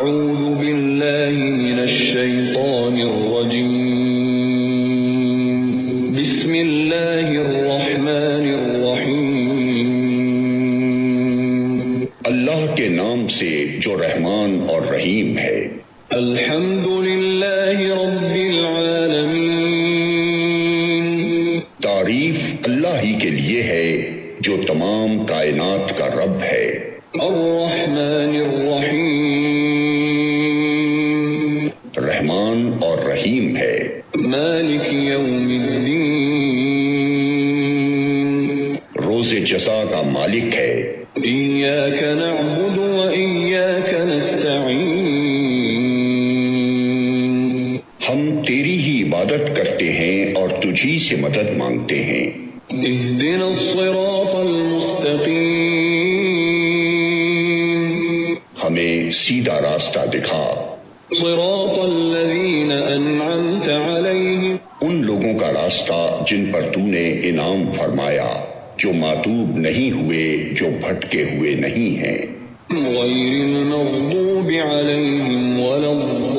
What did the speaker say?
أعوذ بالله من الشيطان الرجيم. بسم الله الرحمن الرحيم. اللہ کے نام سے جو رحمان اور رحیم ہے۔ الحمد للہ رب العالمین. تعریف اللہ ہی کے لیے ہے جو تمام کائنات کا رب ہے۔ الرحمن الرحیم. رحمان اور رحیم ہے۔ مالک یوم الدین. روز جزا کا مالک ہے۔ ایاک نعبد و ایاک نستعین. ہم تیری ہی عبادت کرتے ہیں اور تجھی سے مدد مانگتے ہیں۔ اہدنا الصراط المستقیم. ہمیں سیدھا راستہ دکھا۔ صراط الذین انعمت علیہم. ان لوگوں کا راستہ جن پر تو نے انعام فرمایا، جو ماتوب نہیں ہوئے، جو بھٹکے ہوئے نہیں ہیں۔ غیر المغضوب علیہم ولا الضالین.